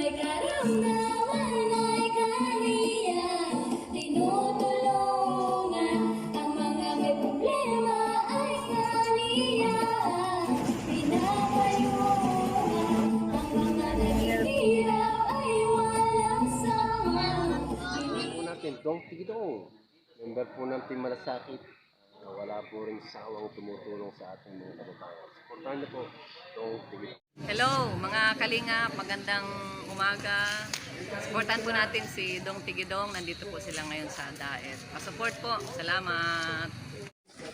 may karamdaman ay kaniya tinutulungan, ang mga may problema ay kaniya pinapayungan, ang mga naghihirap ay walang sama. Po natin, Dong Tigidong, member po ng Team Malasakit, na wala po rin sawang tumutulong sa ating mga kababayan. Supportahan niyo po, Dong Tigidong. Hello mga kalingap, magandang umaga. Supportan po natin si Dong Tigidong, nandito po sila ngayon sa Daet. Pasupport po, salamat.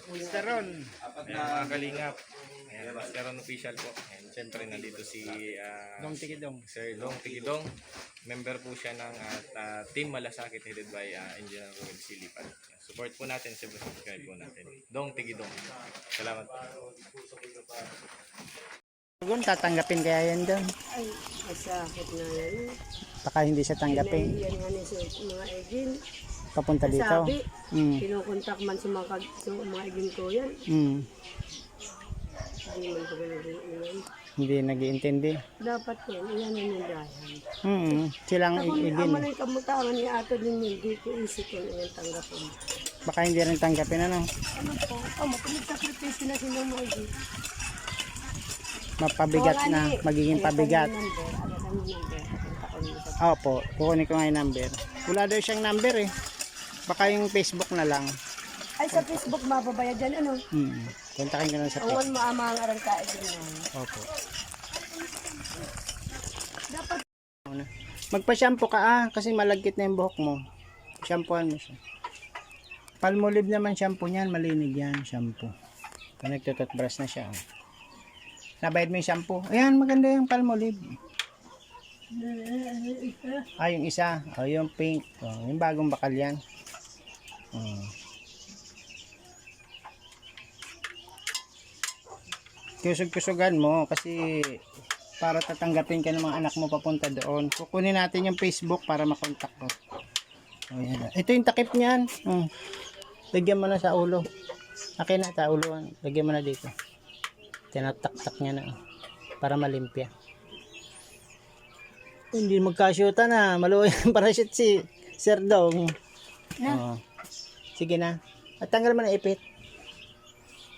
Mr. Ron. Ayan, mga kalingap. Ayan, Mr. Ron official po. Ayan, siyempre nandito si Dong Tigidong. Sir Dong Tigidong. Member po siya ng Team Malasakit headed by Engineer Ruel Silipan. Support po natin, subscribe po natin. Dong Tigidong. Salamat po. Kung tatanggapin kaya yan doon, Ay, masakit na yan. baka hindi siya tanggapin. Yan nga ni sa mga egin. Papunta dito. Sabi, Mm. kinukontak man sa mga egin ko yan. Mm. Hindi man pagalarin yan. Hindi nag-iintindi. Dapat yan, iyan ang nandahan. Silang Ako, igin. ama na yung kamutangan ni Ato din hindi ko isip ko na yung tanggapin. Baka hindi rin tanggapin ano. Ano po? Mag-sakripisyo na sila mga egin. Mapabigat na, magiging pabigat. Opo, kukunin ko nga yung number. Wala daw siyang number eh. Baka yung Facebook na lang. Ay, sa Facebook mababayad dyan, ano? Kontakin ko na sa Facebook. Awan mo ama ang arang kaegin na. Opo. Dapat Magpa-shampoo ka kasi malagkit na yung buhok mo. Shampooan mo siya. Palmolive naman shampoo niyan, malinig yan, shampoo. Kaya nagtututbrush na siya. Nabayad mo yung shampoo. Ayan, maganda yung Palmolive. Yung isa. Yung pink. Yung bagong bakal yan. Kusog-kusugan mo kasi para tatanggapin ka ng mga anak mo papunta doon. Kukunin natin yung Facebook para makontak ko. Ayan. Ito yung takip niyan. Lagyan mo na sa ulo. Akin na, sa ulo. Lagyan mo na dito. Tinatak-tak niya na para malimpya. Hindi magkasyuta na. Maluwi ang parachute si Sir Dong. Sige na. At tanggal mo na ipit.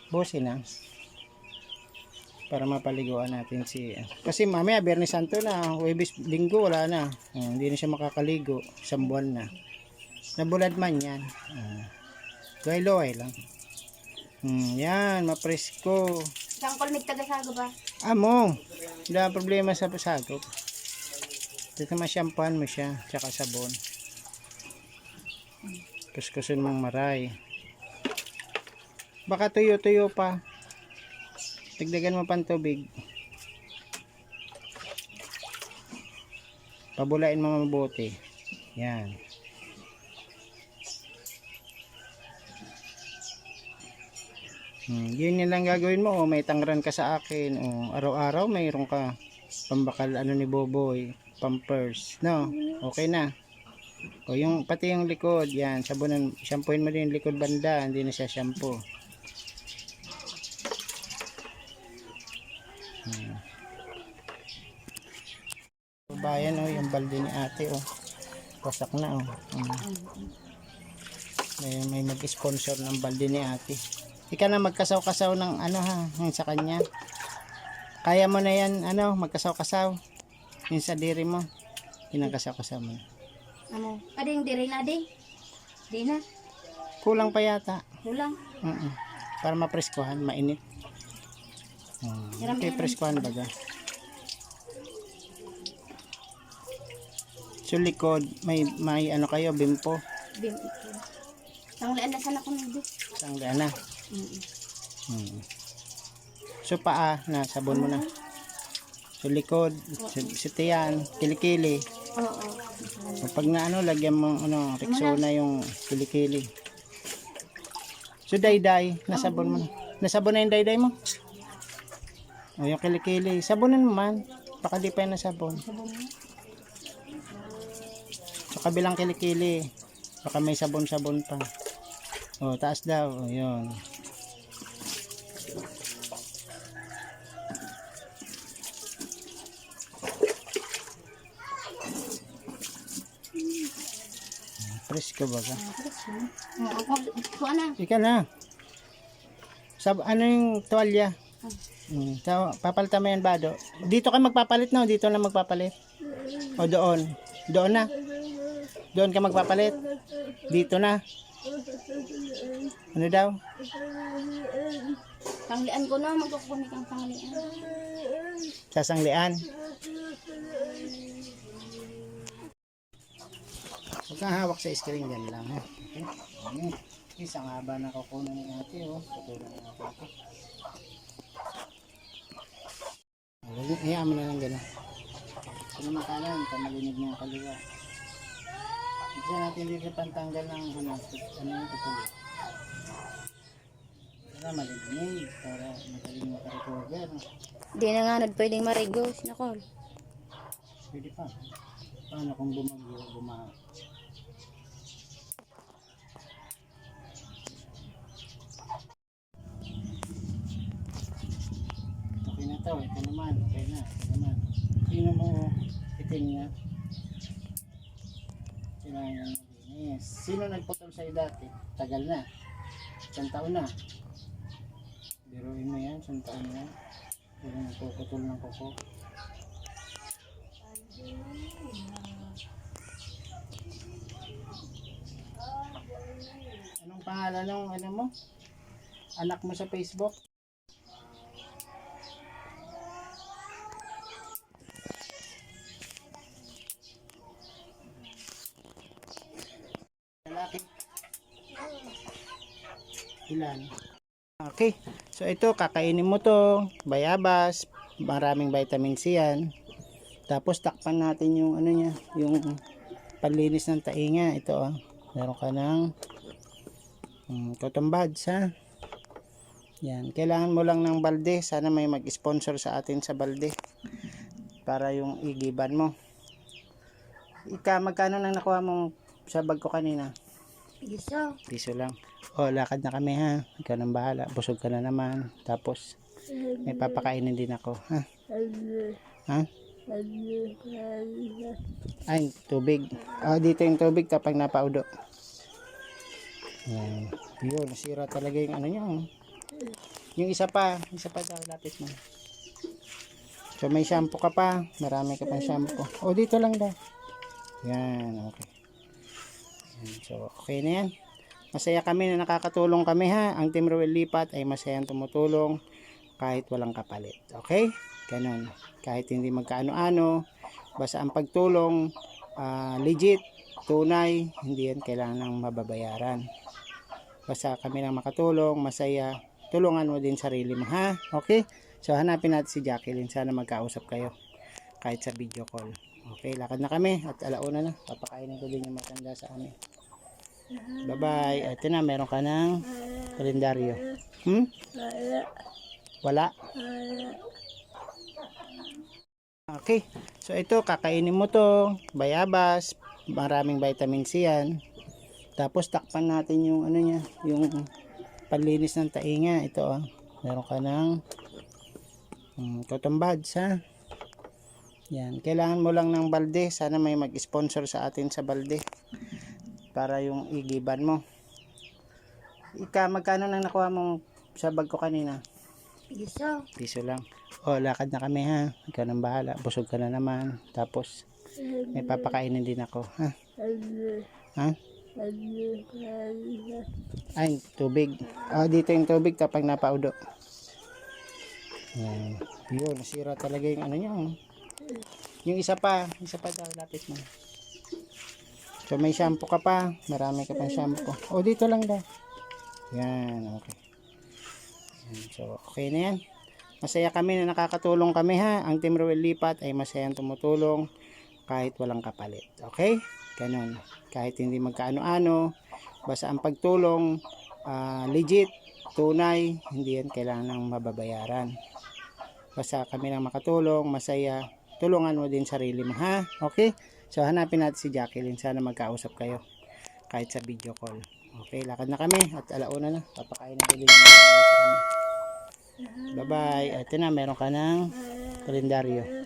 Busin na. Para mapaliguan natin si... Kasi mamaya, Biyernes Santo na. Huwebes, Linggo, wala na. Hindi na siya makakaligo. Isang buwan na. Nabulad man yan. Loy-loy lang. Yan, mapresko. Isang kulmig tagasago ba? Amo, wala problema sa pasagop. Dito masyampuan mo siya, tsaka sabon. Kuskusin mong maray. Baka tuyo-tuyo pa. Dagdagan mo pang tubig. Pabulain mo mabuti. Yan. Yun lang gagawin mo. May tangran ka sa akin. Araw-araw mayroon ka pambakal ni Boboy, pampers. No? Okay na. Yung pati yung likod, yan, sabunan, shampooin mo din yung likod banda, hindi na siya shampoo. Bayan yung balde ni ate wasak na may mag-sponsor ng balde ni ate. Ika na magkasaw-kasaw ng yung sa kanya. Kaya mo na yan, magkasaw-kasaw. Yung sa diri mo. Pinagkasaw-kasaw mo. Ano? Ading diri na di? Di na? Kulang pa yata. Kulang. Para mapreskuhan, mainit. Okay, preskuhan baga. So likod, may kayo, bimpo. Sanglaan na sana ko nito. Sanglaan na. So paa na sabon mo na. So likod, sa tiyan, kilikili. Oo. So pag na lagyan mo Rexona yung kilikili. So dayday, nasabon mo na. Nasabon na yung dayday mo. Yung kilikili, sabonan mo man. Baka di pa yung nasabon. So kabilang kilikili, baka may sabon-sabon pa. Taas daw, yun. Presko ba ka? Kuha na. Ika na. Ano yung tuwalya? So, papalitan mo yan, Bado. Dito ka magpapalit, no? Dito na magpapalit. O doon. Doon na. Doon ka magpapalit. Dito na. Ano daw? Tanglian ko na. Magkukunik ang tanglian. Sasanglian. Huwag kang hawak sa screen yan lang. Ha? Okay. Isang haba na kukunan ni ate. Oh. Kukunan ni ate. Hayaan mo na lang gano'n. Kung naman kanan, malinig niya ang kaliwa. Isa natin dito pantanggal ng ano yung tutuloy. Para malinig, para magaling makarecover. Di na nga pwedeng marigos. Nakol. Pwede pa. Paano kung bumagyo, bumaha? Okay na to, ito naman, okay na, ito naman. Tingnan mo, itim niya. Kailangan malinis. Sino nagputol sa'yo dati? Tagal na. Isang taon na. Biruin mo yan, isang taon na. Pero nagpuputol ng kuko. Anong pangalan ng ano mo? Anak mo sa Facebook? Lalaki. Ilan? Okay. So ito, kakainin mo to. Bayabas. Maraming vitamin C yan. Tapos takpan natin yung ano niya, yung panlinis ng tainga. Ito oh. Meron ka ng cotton buds ha. Yan. Kailangan mo lang ng balde. Sana may mag-sponsor sa atin sa balde. Para yung igiban mo. Magkano nang nakuha mong sa bag ko kanina? Piso lang. O, lakad na kami ha. Ikaw nang bahala. Busog ka na naman. Tapos, may papakainin din ako. Ha? Ha? Ay, tubig. Dito yung tubig kapag napaudo. Yan. Yun, nasira talaga yung ano nyo. Yung isa pa daw, lapit mo. So, may shampoo ka pa. Marami ka pang shampoo. O, dito lang daw. Yan, okay. So, okay na yan. Masaya kami na nakakatulong kami ha. Ang Team Ruel Lipat ay masayang tumutulong kahit walang kapalit. Okay? Ganon. Kahit hindi magkaano-ano, basta ang pagtulong, legit, tunay, hindi yan kailangan ng mababayaran. Basta kami lang makatulong, masaya, tulungan mo din sarili mo ha. Okay? So, hanapin natin si Jacqueline. Sana magkausap kayo kahit sa video call. Okay, lakad na kami at alauna na. Papakainin ko din yung matanda sa amin. Bye-bye. Ito na, meron ka ng kalendaryo. Wala? Okay. So, ito, kakainin mo to. Bayabas. Maraming vitamin C yan. Tapos, takpan natin yung ano niya, yung panlinis ng tainga. Ito, oh. Meron ka ng cotton buds, ha? Yan. Kailangan mo lang ng balde. Sana may mag-sponsor sa atin sa balde. Para yung igiban mo. Magkano nang nakuha mong sa bag ko kanina? Piso lang. O, lakad na kami ha. Ikaw nang bahala. Busog ka na naman. Tapos, may papakainin din ako. Ha? Ha? Ay, tubig. Dito yung tubig kapag napaudo. Yan. Yun, nasira talaga yung ano nyo. Yung isa pa daw, lapit mo. So, may shampoo ka pa. Marami ka pang shampoo. O, dito lang daw. Yan, okay. So, okay na yan. Masaya kami na nakakatulong kami ha. Ang Team Ruel Lipat ay masayang tumutulong kahit walang kapalit. Okay? Ganon. Kahit hindi magkaano-ano. Basta ang pagtulong, legit, tunay, hindi yan kailangan ng mababayaran. Basta kami lang makatulong, masaya, tulungan mo din sarili mo ha. Okay? So, hanapin natin si Jacqueline. Sana magkausap kayo kahit sa video call. Okay, lakad na kami at alauna na. Papakainin ko din yung mga sa kami. Bye-bye. Ito na, meron ka ng kalendaryo.